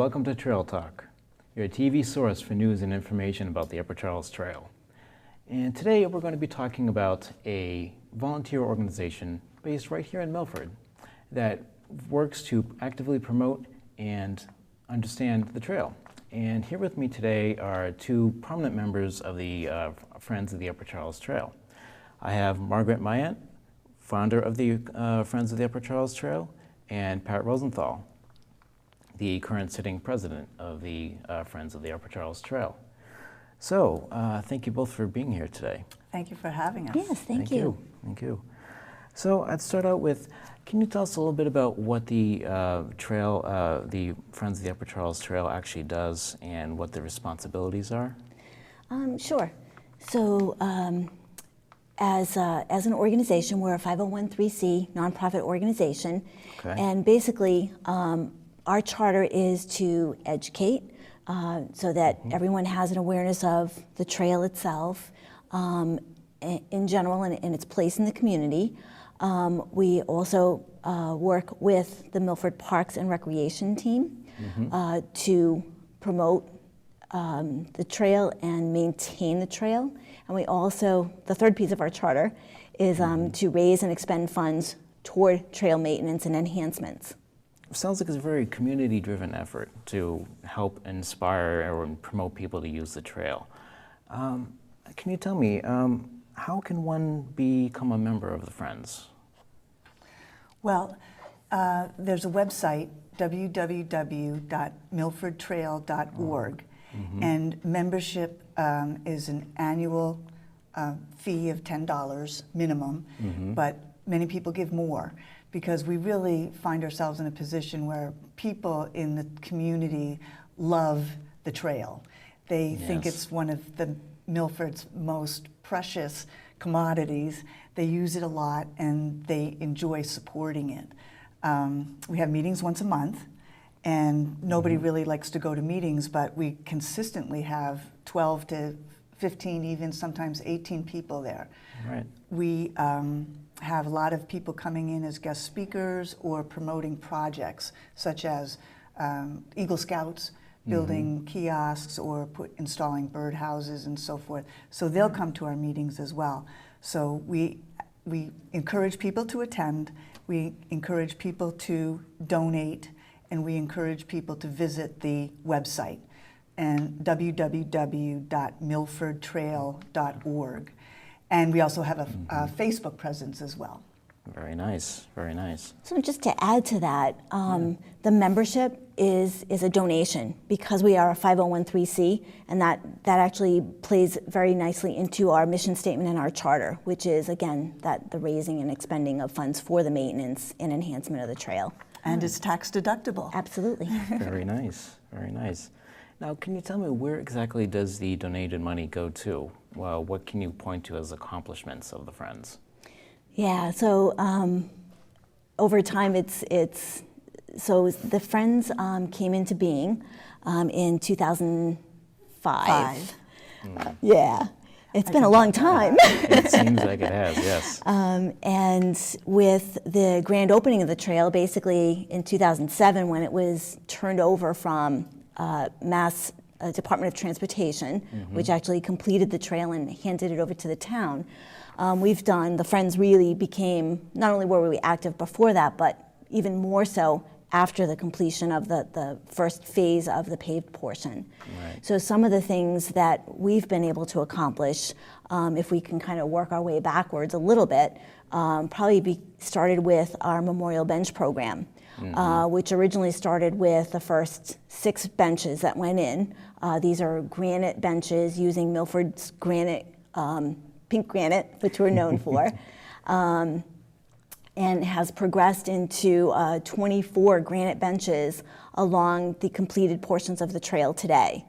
welcome to Trail Talk, your TV source for news and information about the Upper Charles Trail. And today we're going to be talking about a volunteer organization based right here in Milford that works to actively promote and understand the trail. And here with me today are two prominent members of the Friends of the Upper Charles Trail. I have Margaret Myatt, founder of the Friends of the Upper Charles Trail, and Pat Rosenthal, the current sitting president of the Friends of the Upper Charles Trail. So, thank you both for being here today. Thank you for having us. Yes, thank you. Thank you. So, I'd start out with, can you tell us a little bit about what the trail, the Friends of the Upper Charles Trail actually does and what the responsibilities are? Sure. So, as an organization, we're a 501(c)(3) nonprofit organization, Okay. and basically our charter is to educate so that everyone has an awareness of the trail itself in general and its place in the community. We also work with the Milford Parks and Recreation team to promote the trail and maintain the trail. And we also, the third piece of our charter is to raise and expend funds toward trail maintenance and enhancements. It sounds like it's a very community-driven effort to help inspire or promote people to use the trail. Can you tell me, how can one become a member of the Friends? Well, there's a website, www.milfordtrail.org, and membership is an annual fee of $10 minimum, but many people give more because we really find ourselves in a position where people in the community love the trail. They think it's one of the Milford's most precious commodities. They use it a lot and they enjoy supporting it. We have meetings once a month, and nobody really likes to go to meetings, but we consistently have 12 to 15, even sometimes 18 people there. Right. We have a lot of people coming in as guest speakers or promoting projects such as Eagle Scouts, building kiosks or installing birdhouses and so forth. So they'll come to our meetings as well. So we encourage people to attend, we encourage people to donate, and we encourage people to visit the website and www.milfordtrail.org. And we also have a Facebook presence as well. Very nice, very nice. So just to add to that, the membership is a donation because we are a 501(c), and that actually plays very nicely into our mission statement and our charter, which is, again, that the raising and expending of funds for the maintenance and enhancement of the trail. And it's tax deductible. Absolutely. Very nice, very nice. Now, can you tell me where exactly does the donated money go to? Well, what can you point to as accomplishments of the Friends? Yeah, so over time, so the Friends came into being in 2005. Yeah, it's been a long time. It seems like it has, yes. And with the grand opening of the trail, basically in 2007, when it was turned over from Mass Department of Transportation, which actually completed the trail and handed it over to the town, the Friends really became, not only were we active before that, but even more so after the completion of the first phase of the paved portion. Right. So some of the things that we've been able to accomplish, if we can kind of work our way backwards a little bit, probably started with our Memorial Bench program, which originally started with the first 6 benches that went in. These are granite benches using Milford's granite, pink granite, which we're known for, and has progressed into 24 granite benches along the completed portions of the trail today.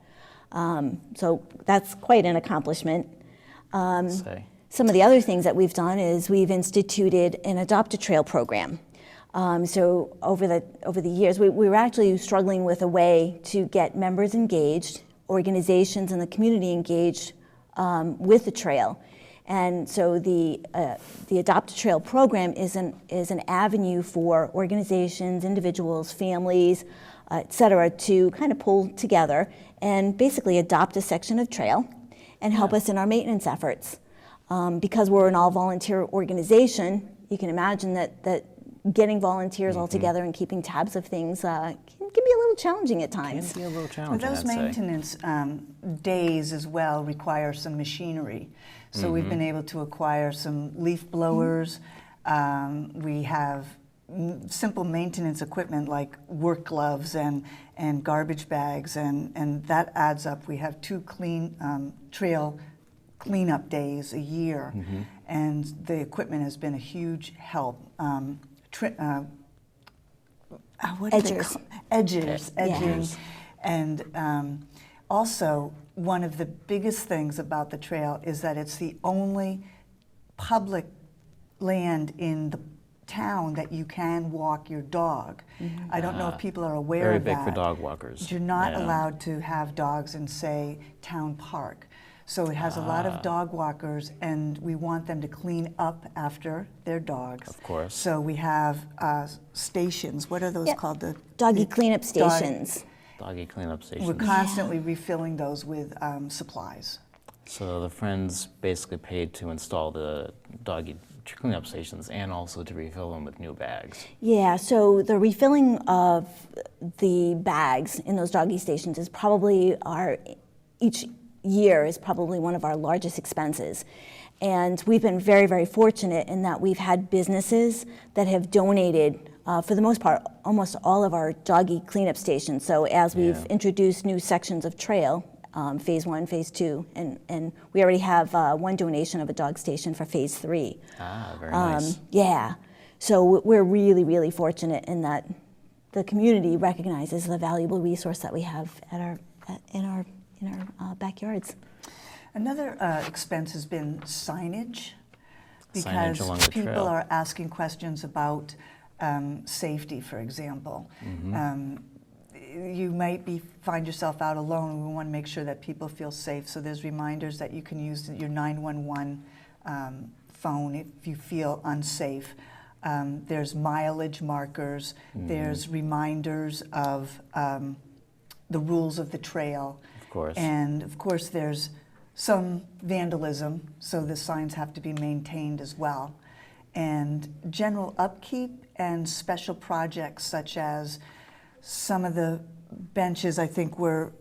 So that's quite an accomplishment. Some of the other things that we've done is we've instituted an Adopt a Trail program. So over the years, we were actually struggling with a way to get members engaged, organizations in the community engaged with the trail. And so the Adopt a Trail program is an avenue for organizations, individuals, families et cetera, to kind of pull together and basically adopt a section of trail and help us in our maintenance efforts. Because we're an all-volunteer organization, you can imagine that getting volunteers all together and keeping tabs of things can be a little challenging at times. Can be a little challenging, Those I'd say. maintenance days as well require some machinery. So we've been able to acquire some leaf blowers. We have simple maintenance equipment like work gloves and garbage bags, and that adds up. We have 2 trail cleanup days a year, and the equipment has been a huge help. What do they call- edging. Edgers. And also, one of the biggest things about the trail is that it's the only public land in the town that you can walk your dog. I don't know if people are aware Very of that. big for dog walkers. You're not Yeah. allowed to have dogs in, say, town park. So it has a lot of dog walkers, and we want them to clean up after their dogs. Of course. So we have stations. What are those Yeah. called? Doggy cleanup stations. Doggy cleanup stations. We're constantly refilling those with supplies. So the Friends basically paid to install the doggy cleanup stations and also to refill them with new bags. Yeah, so the refilling of the bags in those doggy stations is probably each year is probably one of our largest expenses. And we've been very, very fortunate in that we've had businesses that have donated, for the most part, almost all of our doggy cleanup stations. So as we've introduced new sections of trail, phase 1, phase 2, and we already have 1 donation of a dog station for phase 3. Very nice. Yeah, so we're really, really fortunate in that the community recognizes the valuable resource that we have in our backyards. Another expense has been signage, because Signage along the people trail. are asking questions about safety, for example. You might find yourself out alone, and we want to make sure that people feel safe. So there's reminders that you can use your 911 phone if you feel unsafe. There's mileage markers. There's reminders of the rules of the trail. Of course. And of course there's some vandalism, so the signs have to be maintained as well. And general upkeep and special projects, such as some of the benches, I think, were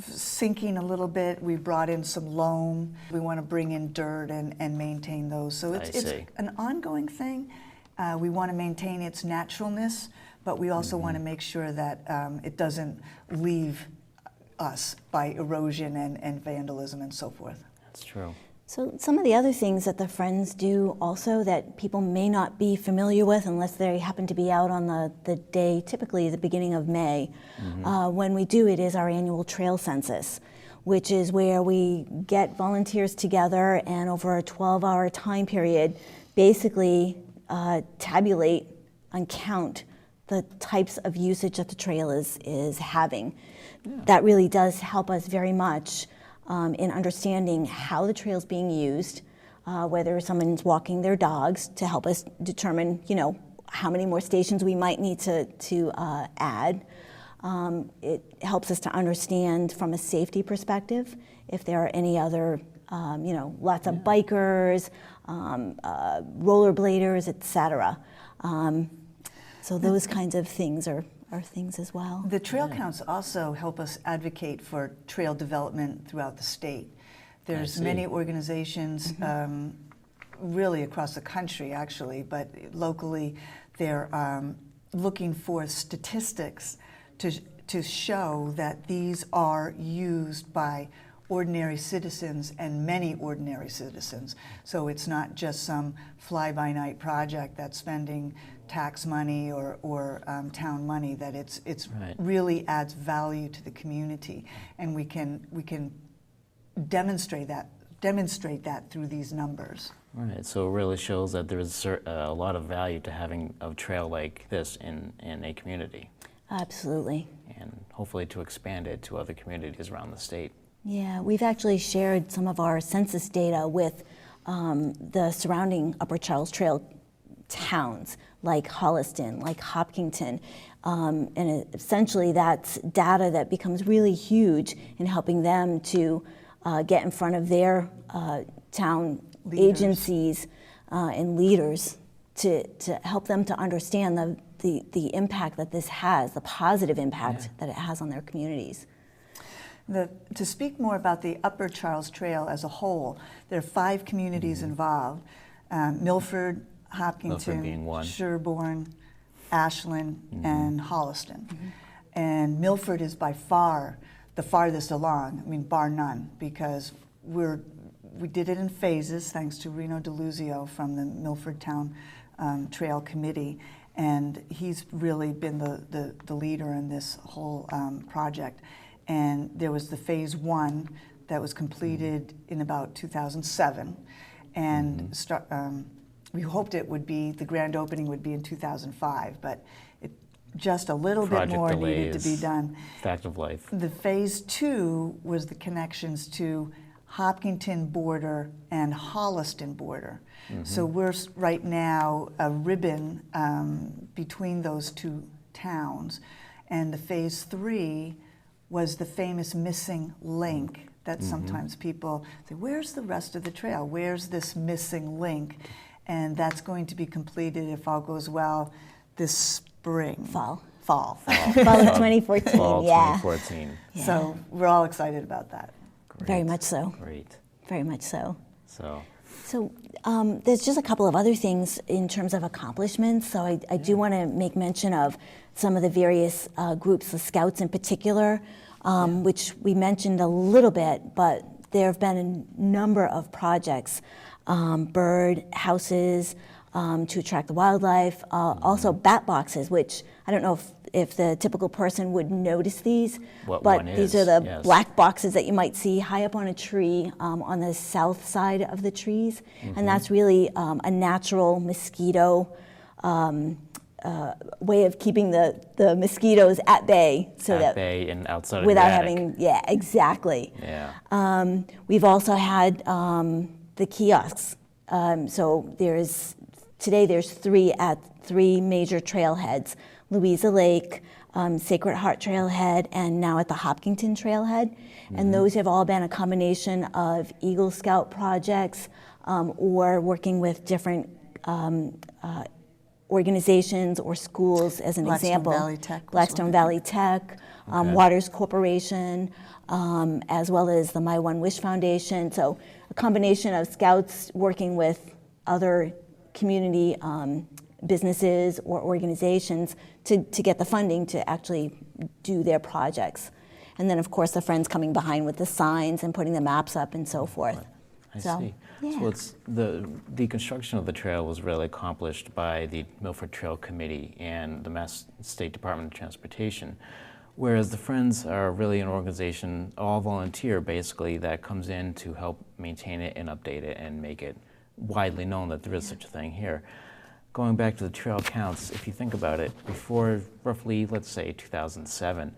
sinking a little bit. We brought in some loam. We want to bring in dirt and maintain those. So it's an ongoing thing. We want to maintain its naturalness, but we also want to make sure that it doesn't leave us by erosion and vandalism and so forth. That's true. So some of the other things that the Friends do also that people may not be familiar with unless they happen to be out on the day, typically the beginning of May, when we do it, is our annual trail census, which is where we get volunteers together and over a 12-hour time period basically tabulate and count the types of usage that the trail is having. That really does help us very much in understanding how the trail's being used, whether someone's walking their dogs, to help us determine, how many more stations we might need to add. It helps us to understand from a safety perspective if there are any other, lots of bikers, rollerbladers, etc. So those kinds of things are things as well. The trail counts also help us advocate for trail development throughout the state. There's many organizations, really across the country actually, but locally they're looking for statistics to show that these are used by ordinary citizens and many ordinary citizens. So it's not just some fly-by-night project that's spending tax money or town money, that it's really adds value to the community, and we can demonstrate that through these numbers. Right, so it really shows that there's a lot of value to having a trail like this in a community. Absolutely. And hopefully to expand it to other communities around the state. Yeah, we've actually shared some of our census data with the surrounding Upper Charles Trail towns like Holliston, like Hopkinton. And essentially that's data that becomes really huge in helping them to get in front of their town agencies and leaders to help them to understand the impact that this has, the positive impact that it has on their communities. To speak more about the Upper Charles Trail as a whole, there are 5 communities involved: Milford, Hopkinton, being one. Sherborne, Ashland, and Holliston. And Milford is by far the farthest along, I mean, bar none, because we did it in phases, thanks to Reno DeLuzio from the Milford Town Trail Committee, and he's really been the leader in this whole project. And there was the phase 1 that was completed in about 2007, and we hoped it would be, the grand opening would be in 2005, but just a little bit more needed to be done. Fact of life. The phase 2 was the connections to Hopkinton border and Holliston border. So we're right now a ribbon between those 2 towns. And the phase 3 was the famous missing link that sometimes people say, where's the rest of the trail? Where's this missing link? And that's going to be completed, if all goes well, this spring. Fall. Fall. Fall of 2014, Fall 2014. Yeah. So we're all excited about that. Great. Very much so. Great. Very much so. So There's just a couple of other things in terms of accomplishments. So I do want to make mention of some of the various groups, the Scouts in particular, which we mentioned a little bit, but there have been a number of projects, bird houses to attract the wildlife, also bat boxes, which I don't know if the typical person would notice these, but these are the black boxes that you might see high up on a tree on the south side of the trees, and that's really a natural mosquito way of keeping the mosquitoes at bay, so at that bay and outside without of the attic. having exactly. Yeah. We've also had the kiosks. So today there's 3 at 3 major trailheads: Louisa Lake, Sacred Heart Trailhead, and now at the Hopkinton Trailhead. And those have all been a combination of Eagle Scout projects or working with different organizations or schools, as an example. Blackstone Valley Tech, Waters Corporation, as well as the My One Wish Foundation. So a combination of Scouts working with other community businesses or organizations to get the funding to actually do their projects. And then, of course, the Friends coming behind with the signs and putting the maps up and so forth. I see. Yeah. So it's the construction of the trail was really accomplished by the Milford Trail Committee and the Mass State Department of Transportation, whereas the Friends are really an organization, all volunteer basically, that comes in to help maintain it and update it and make it widely known that there is such a thing here. Going back to the trail counts, if you think about it, before roughly, let's say 2007,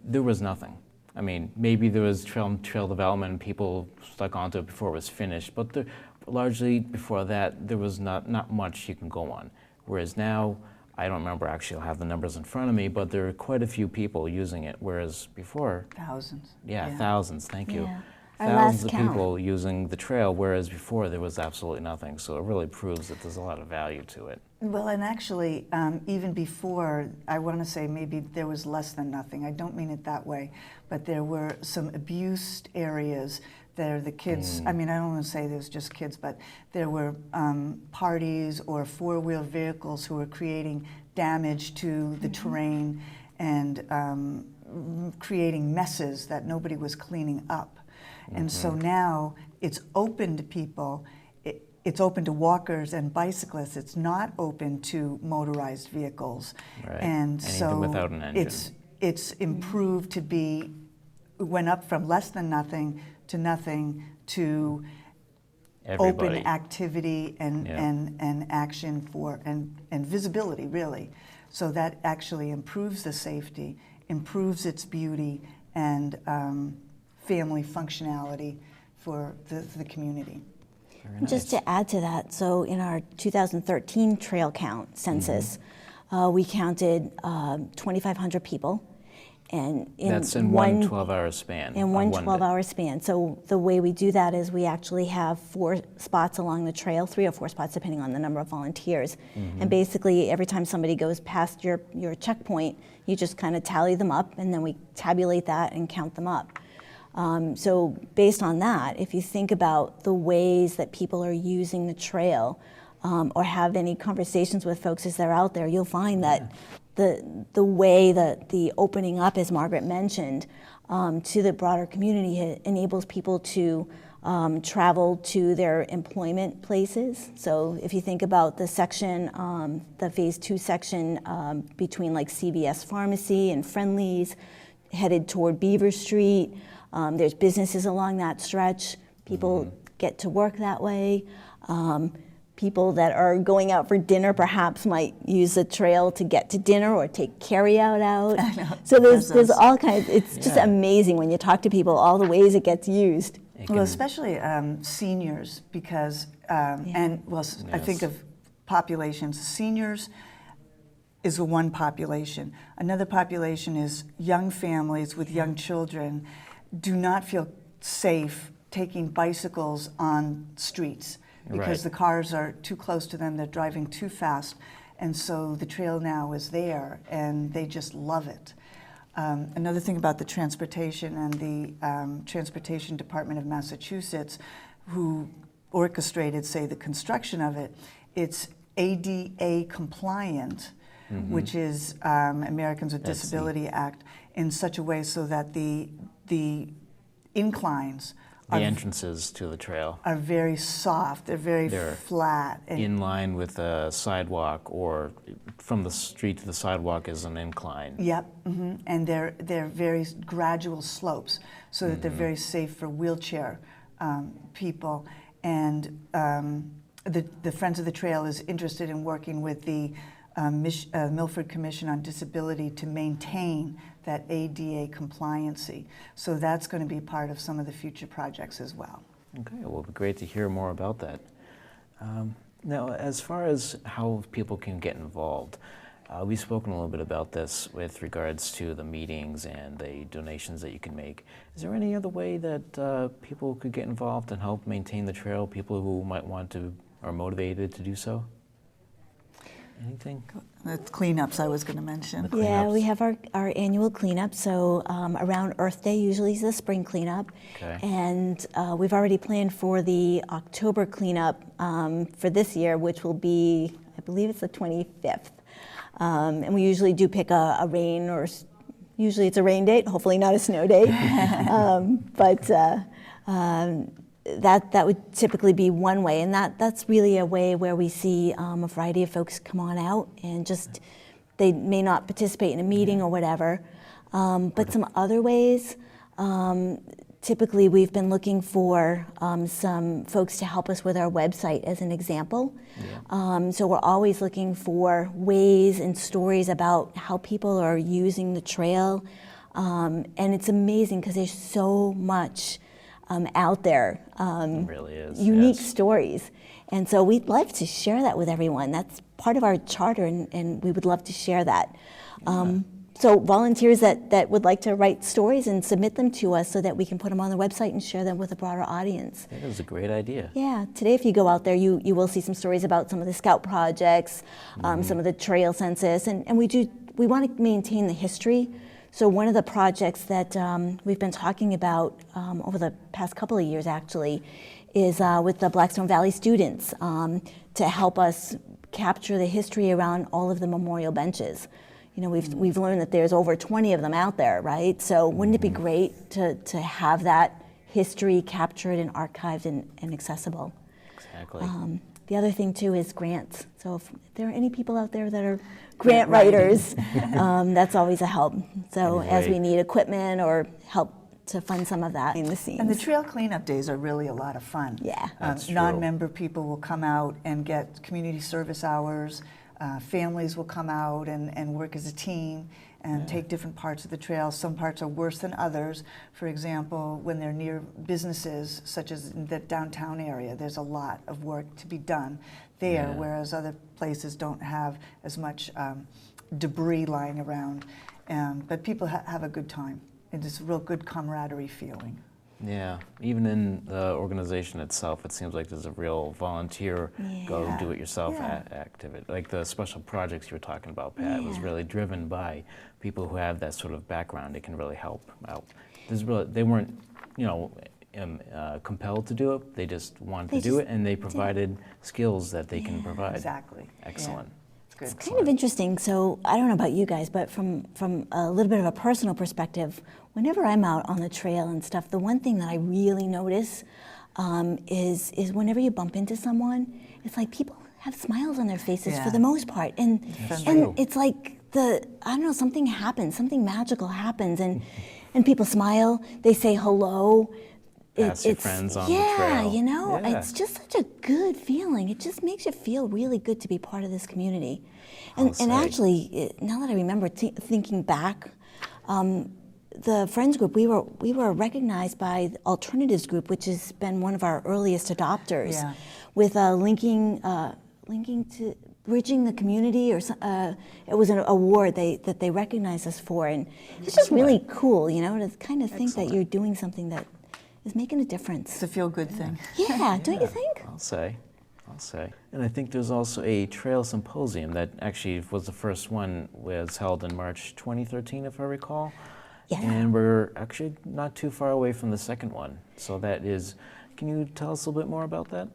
there was nothing. I mean, maybe there was trail development and people stuck onto it before it was finished, but largely before that, there was not much you can go on. Whereas now, I don't remember actually, I'll have the numbers in front of me, but there are quite a few people using it, whereas before... Thousands. Yeah, thousands, thank you. Yeah. Thousands of people using the trail, whereas before there was absolutely nothing. So it really proves that there's a lot of value to it. Well, and actually, even before, I want to say maybe there was less than nothing. I don't mean it that way, but there were some abused areas. There, the kids, I mean, I don't want to say there was just kids, but there were parties or four-wheel vehicles who were creating damage to the terrain and creating messes that nobody was cleaning up. And so now it's open to people, it's open to walkers and bicyclists, it's not open to motorized vehicles. Right. And Anything so without an engine. it's improved to be, went up from less than nothing to Everybody. open activity and action for, and visibility really. So that actually improves the safety, improves its beauty, and family functionality for the community. Very nice. Just to add to that, so in our 2013 trail count census, we counted 2,500 people. And that's in one 12-hour span. In one 12-hour span. So the way we do that is we actually have 4 spots along the trail, 3 or 4 spots depending on the number of volunteers. And basically every time somebody goes past your checkpoint, you just kind of tally them up, and then we tabulate that and count them up. So based on that, if you think about the ways that people are using the trail, or have any conversations with folks as they're out there, you'll find that the way that the opening up, as Margaret mentioned, to the broader community enables people to travel to their employment places. So if you think about the section, the phase 2 section between like CVS Pharmacy and Friendly's, headed toward Beaver Street, there's businesses along that stretch. People get to work that way. People that are going out for dinner perhaps might use the trail to get to dinner or take carry-out out. So there's all kinds. It's just amazing when you talk to people, all the ways it gets used. Well, especially seniors, because, and well, I think of populations. Seniors is one population. Another population is young families with young children do not feel safe taking bicycles on streets, because the cars are too close to them, they're driving too fast, and so the trail now is there, and they just love it. Another thing about the transportation and the Transportation Department of Massachusetts, who orchestrated, say, the construction of it, it's ADA compliant, which is Americans with Disability Act, in such a way so that the inclines, the entrances to the trail, are very soft. They're very flat. And in line with the sidewalk, or from the street to the sidewalk is an incline. Yep, and they're very gradual slopes, so that they're very safe for wheelchair people. And the Friends of the Trail is interested in working with the Milford Commission on Disability to maintain that ADA compliancy. So that's going to be part of some of the future projects as well. Okay, well, it'll be great to hear more about that. Now, as far as how people can get involved, we've spoken a little bit about this with regards to the meetings and the donations that you can make. Is there any other way that people could get involved and help maintain the trail, people who might want to, are motivated to do so? Anything? The cleanups I was going to mention. Yeah, we have our annual cleanup. So around Earth Day usually is the spring cleanup. Okay. And we've already planned for the October cleanup for this year, which will be, I believe it's the 25th. And we usually do pick a rain, or usually it's a rain date, hopefully not a snow date. That would typically be one way, and that's really a way where we see a variety of folks come on out, and just they may not participate in a meeting or whatever, but some other ways. Typically, we've been looking for some folks to help us with our website, as an example. So we're always looking for ways and stories about how people are using the trail, and it's amazing because there's so much out there, it really is, unique stories. And so we'd love to share that with everyone. That's part of our charter, and we would love to share that. So volunteers that would like to write stories and submit them to us so that we can put them on the website and share them with a broader audience. That is a great idea. Yeah, today if you go out there, you will see some stories about some of the scout projects, some of the trail census, and we want to maintain the history. So one of the projects that we've been talking about over the past couple of years actually is with the Blackstone Valley students to help us capture the history around all of the memorial benches. You know, we've learned that there's over 20 of them out there, right? So wouldn't it be great to have that history captured and archived and accessible? Exactly. The other thing too is grants. So if there are any people out there that are grant writers, that's always a help. So as we need equipment or help to fund some of that in the scenes. And the trail cleanup days are really a lot of fun. Yeah. That's true. Non-member people will come out and get community service hours. Families will come out and work as a team. and take different parts of the trail. Some parts are worse than others. For example, when they're near businesses, such as in the downtown area, there's a lot of work to be done there, whereas other places don't have as much debris lying around. But people have a good time. It is a real good camaraderie feeling. Yeah, even in the organization itself, it seems like there's a real volunteer, go do it yourself activity. Like the special projects you were talking about, Pat, was really driven by people who have that sort of background. It can really help out. They weren't, compelled to do it. They just wanted to do it, and they provided skills that they can provide. Exactly. Excellent. It's kind of interesting. So I don't know about you guys, but from a little bit of a personal perspective, whenever I'm out on the trail and stuff, the one thing that I really notice is whenever you bump into someone, it's like people have smiles on their faces for the most part, and it's like something happens, something magical happens, and people smile, they say hello. Pass your friends on the trail. It's just such a good feeling. It just makes you feel really good to be part of this community. And actually, now that I remember thinking back, the Friends Group, we were recognized by the Alternatives Group, which has been one of our earliest adopters, with linking to Bridging the Community, or it was an award that they recognized us for, and it's just really cool, to kind of think that you're doing something that is making a difference. It's a feel-good thing. Yeah, don't you think? I'll say. And I think there's also a trail symposium that actually was the first one, was held in March 2013, if I recall. Yeah. And we're actually not too far away from the second one. So that is, can you tell us a little bit more about that?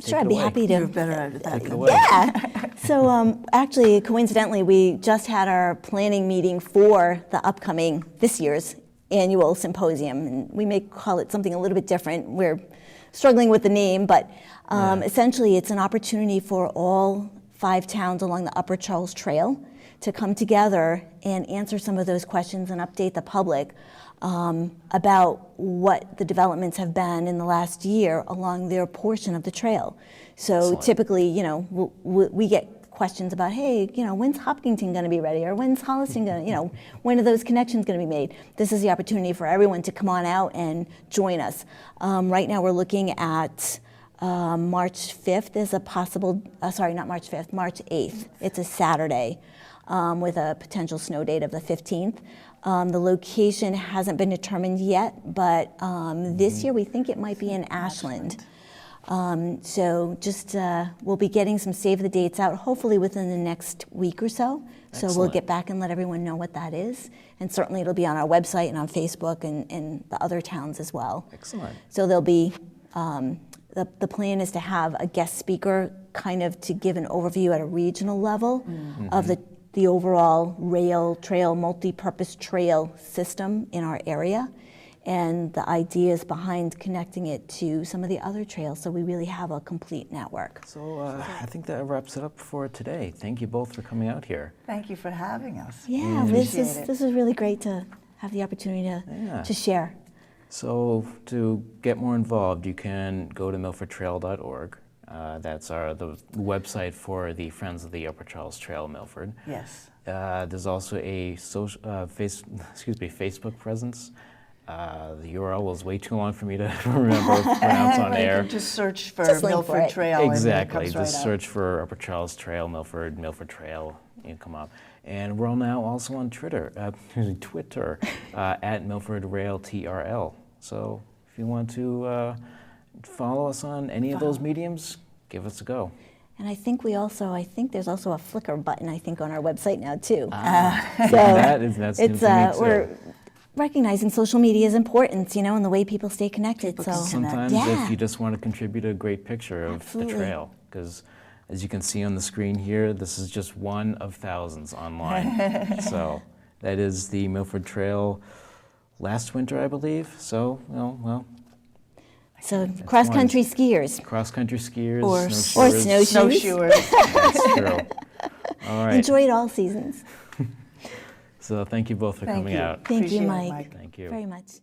Sure, I'd be happy to. You're better at that. Take it away. Yeah. So actually, coincidentally, we just had our planning meeting for the upcoming, this year's annual symposium, and we may call it something a little bit different. We're struggling with the name, but essentially it's an opportunity for all 5 towns along the Upper Charles Trail to come together and answer some of those questions and update the public about what the developments have been in the last year along their portion of the trail. So typically, we get questions about, hey, when's Hopkinton going to be ready, or when's Holliston going to, when are those connections going to be made? This is the opportunity for everyone to come on out and join us. Right now we're looking at March 5th is a possible, not March 5th, March 8th. It's a Saturday with a potential snow date of the 15th. The location hasn't been determined yet, but this year we think it might be in Ashland. So just we'll be getting some save the dates out hopefully within the next week or so. Excellent. So we'll get back and let everyone know what that is. And certainly it'll be on our website and on Facebook and the other towns as well. Excellent. So there'll be, the plan is to have a guest speaker kind of to give an overview at a regional level of the overall rail trail, multi-purpose trail system in our area, and the ideas behind connecting it to some of the other trails, so we really have a complete network. So I think that wraps it up for today. Thank you both for coming out here. Thank you for having us. Yeah, this is really great to have the opportunity to share. So to get more involved, you can go to milfordtrail.org. That's the website for the Friends of the Upper Charles Trail, Milford. Yes. There's also a Facebook presence. The URL was way too long for me to remember to pronounce on air. Just search for Just Milford Trail. Exactly. And it comes Just search for Upper Charles Trail, Milford Trail, you come up. And we're now also on Twitter at Milford Rail TRL. So if you want to follow us on any of those mediums, give us a go. And I think there's also a Flickr button, on our website now too. That's we're recognizing social media's importance, and the way people stay connected. Sometimes if you just want to contribute a great picture of the trail, because as you can see on the screen here, this is just one of thousands online. So that is the Milford Trail last winter, I believe. So, So cross-country skiers. Cross-country skiers. Or snowshoers. Snowshoers. That's true. All right. Enjoy it all seasons. So thank you both for coming out. Thank you, Appreciate it, Mike. Mike. Thank you. Very much.